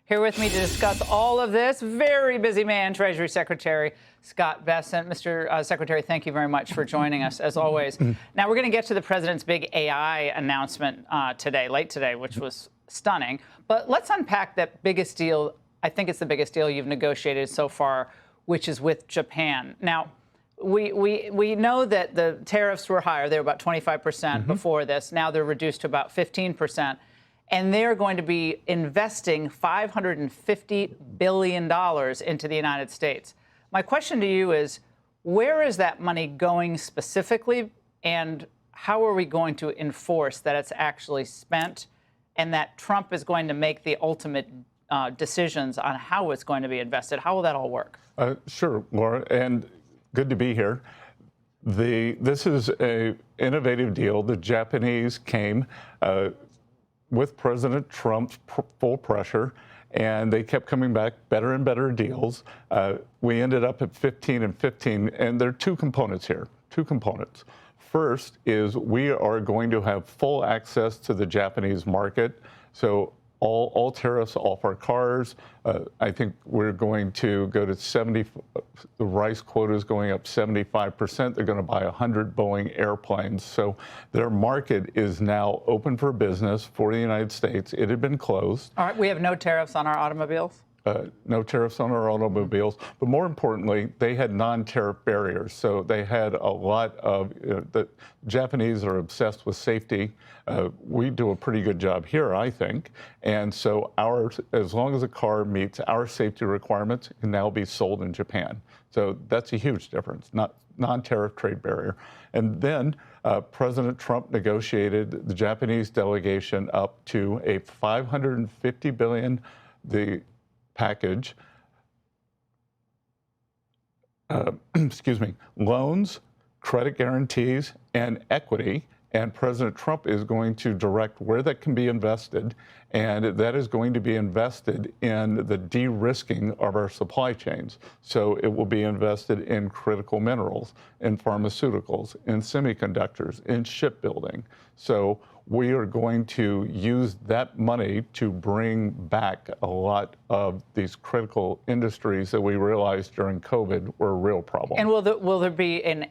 Here with me to discuss all of this, very busy man, Treasury Secretary Scott Bessent. Mr. Secretary, thank you very much for joining us, as always. Now, we're going to get to the president's big AI announcement late today, which was stunning. But let's unpack that biggest deal. I think it's the biggest deal you've negotiated so far, which is with Japan. Now, we know that the tariffs were higher. They were about 25% before this. Now they're reduced to about 15%. And they're going to be investing $550 billion into the United States. My question to you is, where is that money going specifically, and how are we going to enforce that it's actually spent and that Trump is going to make the ultimate decisions on how it's going to be invested? How will that all work? Sure, Laura, and good to be here. This is an innovative deal. The Japanese came with President Trump's full pressure, and they kept coming back better and better deals. We ended up at 15 and 15, and there are two components here, two components. First is we are going to have full access to the Japanese market, so all tariffs off our cars. I think we're going to go to 70, the rice quota is going up 75%. They're going to buy 100 Boeing airplanes. So their market is now open for business for the United States. It had been closed. All right, we have no tariffs on our automobiles? No tariffs on our automobiles, but more importantly, they had non-tariff barriers. So they had a lot of, the Japanese are obsessed with safety. We do a pretty good job here, I think. And so as long as a car meets our safety requirements, it can now be sold in Japan. So that's a huge difference, not non-tariff trade barrier. And then President Trump negotiated the Japanese delegation up to a $550 billion, package, loans, credit guarantees, and equity. And President Trump is going to direct where that can be invested, and that is going to be invested in the de-risking of our supply chains. So it will be invested in critical minerals, in pharmaceuticals, in semiconductors, in shipbuilding. So we are going to use that money to bring back a lot of these critical industries that we realized during COVID were a real problem. And will there be an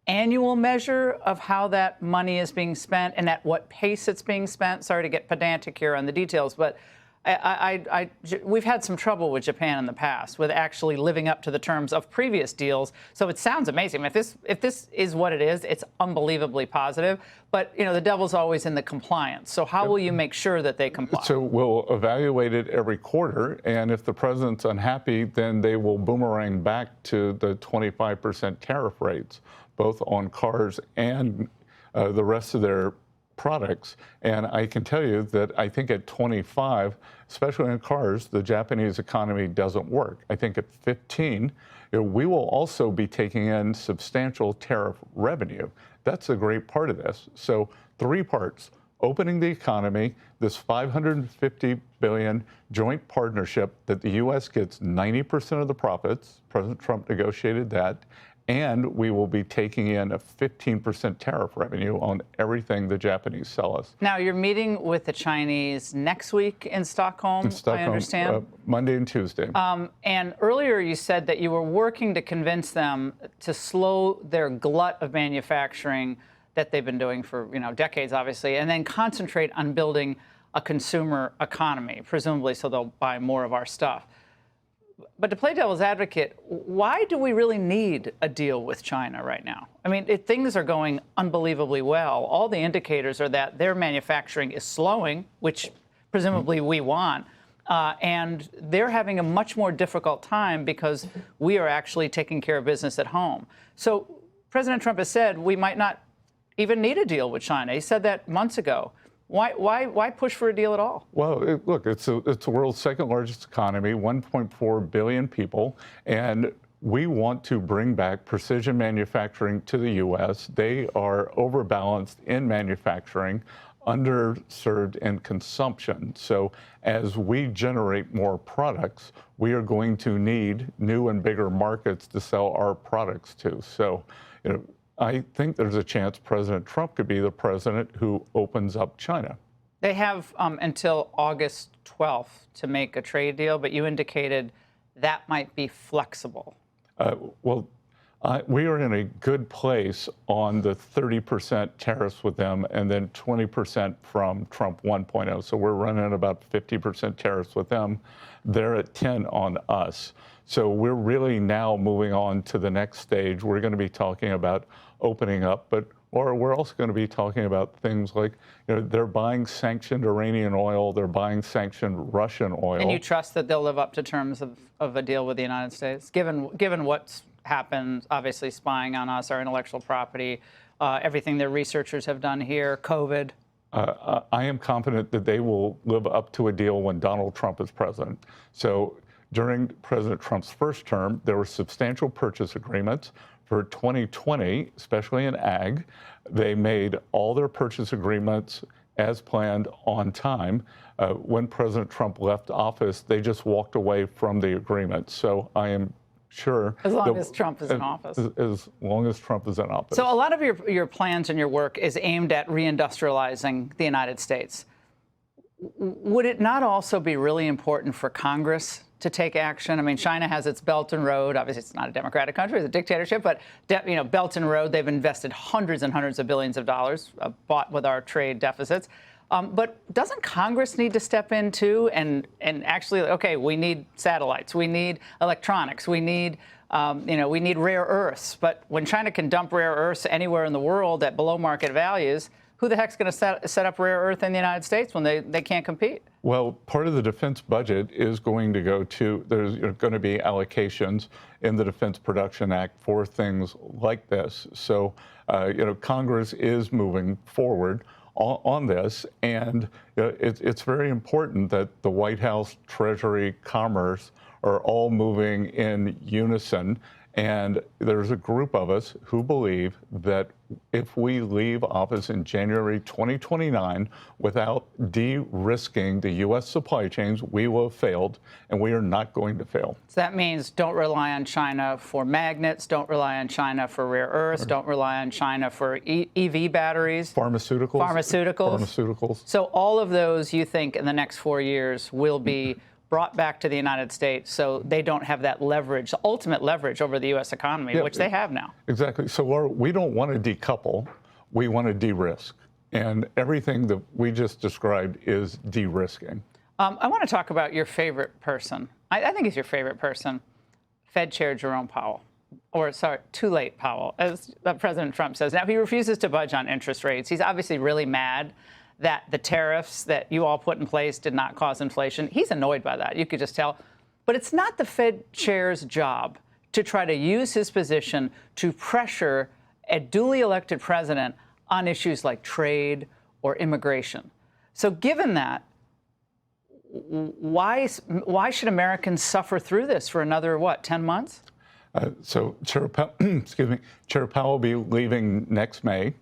annual measure of how that money is being spent and at what pace it's being spent? Sorry to get pedantic here on the details, but we've had some trouble with Japan in the past with actually living up to the terms of previous deals. So it sounds amazing. If this is what it is, it's unbelievably positive. But the devil's always in the compliance. So how will you make sure that they comply? So we'll evaluate it every quarter, and if the president's unhappy, then they will boomerang back to the 25% tariff rates, both on cars and the rest of their products. And I can tell you that I think at 25, especially in cars, the Japanese economy doesn't work. I think at 15, we will also be taking in substantial tariff revenue. That's a great part of this. So 3 parts: opening the economy, this $550 billion joint partnership that the U.S. gets 90% of the profits. President Trump negotiated that. And we will be taking in a 15% tariff revenue on everything the Japanese sell us. Now, you're meeting with the Chinese next week in Stockholm, I understand? Monday and Tuesday. And earlier you said that you were working to convince them to slow their glut of manufacturing that they've been doing for decades, obviously, and then concentrate on building a consumer economy, presumably so they'll buy more of our stuff. But to play devil's advocate, why do we really need a deal with China right now? I mean, things are going unbelievably well. All the indicators are that their manufacturing is slowing, which presumably we want, and they're having a much more difficult time because we are actually taking care of business at home. So President Trump has said we might not even need a deal with China. He said that months ago. Why push for a deal at all? Well, look, it's the world's second largest economy, 1.4 billion people, and we want to bring back precision manufacturing to the U.S. They are overbalanced in manufacturing, underserved in consumption. So as we generate more products, we are going to need new and bigger markets to sell our products to. So, I think there's a chance President Trump could be the president who opens up China. They have until August 12th to make a trade deal, but you indicated that might be flexible. Well, we are in a good place on the 30% tariffs with them and then 20% from Trump 1.0. So we're running about 50% tariffs with them. They're at 10 on us. So we're really now moving on to the next stage. We're going to be talking about opening up, or we're also going to be talking about things like, they're buying sanctioned Iranian oil, they're buying sanctioned Russian oil. And you trust that they'll live up to terms of a deal with the United States, given what's happened, obviously spying on us, our intellectual property, everything their researchers have done here, COVID? I am confident that they will live up to a deal when Donald Trump is president. So during President Trump's first term, there were substantial purchase agreements. For 2020, especially in ag, they made all their purchase agreements as planned on time. When President Trump left office, they just walked away from the agreement. So I am sure. As long as Trump is in office. As long as Trump is in office. So a lot of your plans and your work is aimed at reindustrializing the United States. Would it not also be really important for Congress to take action? I mean, China has its Belt and Road. Obviously, it's not a democratic country; it's a dictatorship. But Belt and Road, they've invested hundreds and hundreds of billions of dollars, bought with our trade deficits. But doesn't Congress need to step in too and actually, okay, we need satellites, we need electronics, we need we need rare earths. But when China can dump rare earths anywhere in the world at below market values, who the heck's going to set up rare earth in the United States when they can't compete? Well, part of the defense budget is going to go to, there's going to be allocations in the Defense Production Act for things like this. So, Congress is moving forward on this, and it's very important that the White House, Treasury, Commerce are all moving in unison. And there's a group of us who believe that if we leave office in January 2029 without de-risking the U.S. supply chains, we will have failed, and we are not going to fail. So that means don't rely on China for magnets, don't rely on China for rare earths, don't rely on China for EV batteries. Pharmaceuticals. So all of those, you think, in the next 4 years will be brought back to the United States so they don't have that leverage, ultimate leverage over the U.S. economy, which they have now. Exactly. So, Laura, we don't want to decouple. We want to de-risk. And everything that we just described is de-risking. I want to talk about your favorite person. I think he's your favorite person, Fed Chair Jerome Powell. Or, sorry, too late Powell, as President Trump says. Now, he refuses to budge on interest rates. He's obviously really mad that the tariffs that you all put in place did not cause inflation. He's annoyed by that. You could just tell. But it's not the Fed chair's job to try to use his position to pressure a duly elected president on issues like trade or immigration. So given that, why should Americans suffer through this for another, 10 months? So Chair Powell will be leaving next May.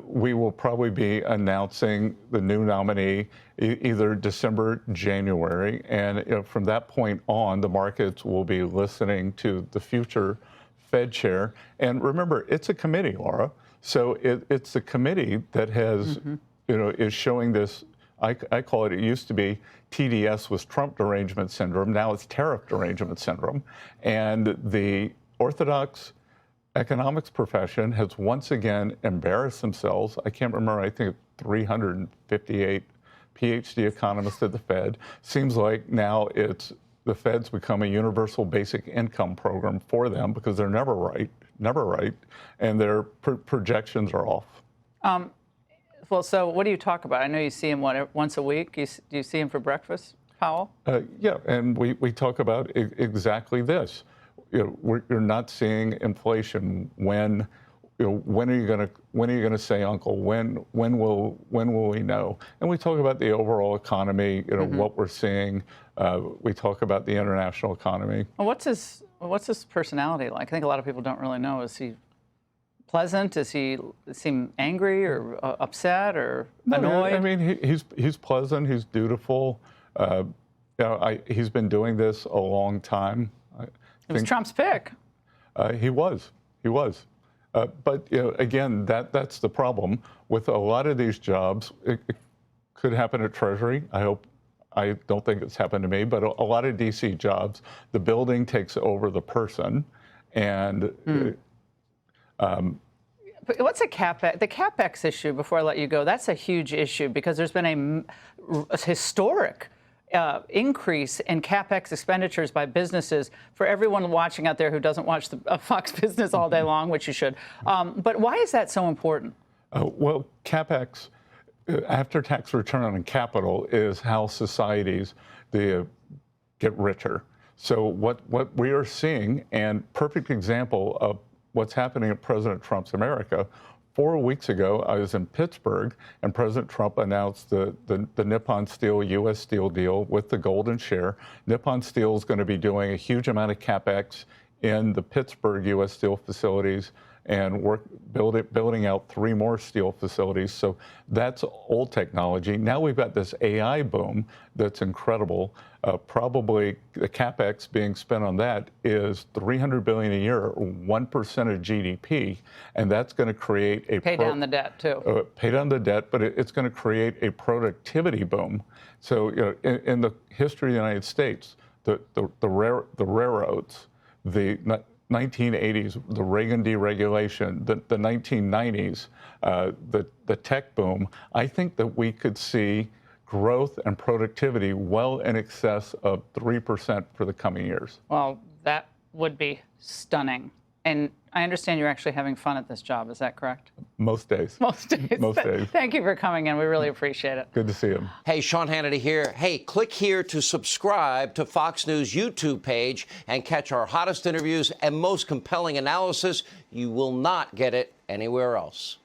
We will probably be announcing the new nominee either December, January, and from that point on, the markets will be listening to the future Fed chair. And remember, it's a committee, Laura. So it's the committee that has, is showing this. I call it. It used to be TDS was Trump derangement syndrome. Now it's tariff derangement syndrome, and the orthodox economics profession has once again embarrassed themselves. I can't remember, I think 358 PhD economists at the Fed. Seems like now it's the Fed's become a universal basic income program for them because they're never right, and their projections are off. Well, so what do you talk about? I know you see him once a week. Do you see him for breakfast, Powell? Yeah, and we talk about exactly this. You're not seeing inflation. When are you going to say, Uncle? When will we know? And we talk about the overall economy. What we're seeing. We talk about the international economy. Well, what's his personality like? I think a lot of people don't really know. Is he pleasant? Does he seem angry or upset or annoyed? I mean, he's pleasant. He's dutiful. He's been doing this a long time. It was Trump's pick. He was. But again, that's the problem with a lot of these jobs. Could happen at Treasury. I don't think it's happened to me, but a lot of DC jobs, the building takes over the person, and But what's a CapEx? The CapEx issue, before I let you go, that's a huge issue because there's been a historic increase in CapEx expenditures by businesses. For everyone watching out there who doesn't watch the Fox Business all day long, which you should, but why is that so important? Well, CapEx, after-tax return on capital, is how societies get richer. So what we are seeing, and perfect example of what's happening in President Trump's America. 4 weeks ago, I was in Pittsburgh, and President Trump announced the Nippon Steel U.S. Steel deal with the golden share. Nippon Steel is going to be doing a huge amount of CapEx in the Pittsburgh U.S. Steel facilities and building out 3 more steel facilities. So that's old technology. Now we've got this AI boom that's incredible. Probably the CapEx being spent on that is $300 billion a year, or 1% of GDP, and that's going to create a pay down the debt too. Pay down the debt, but it's going to create a productivity boom. So in the history of the United States, the railroads, the 1980s, the Reagan deregulation, the 1990s, the tech boom, I think that we could see growth and productivity well in excess of 3% for the coming years. Well, that would be stunning. And I understand you're actually having fun at this job. Is that correct? Most days. Most days. Most days. Thank you for coming in. We really appreciate it. Good to see you. Hey, Sean Hannity here. Hey, click here to subscribe to Fox News YouTube page and catch our hottest interviews and most compelling analysis. You will not get it anywhere else.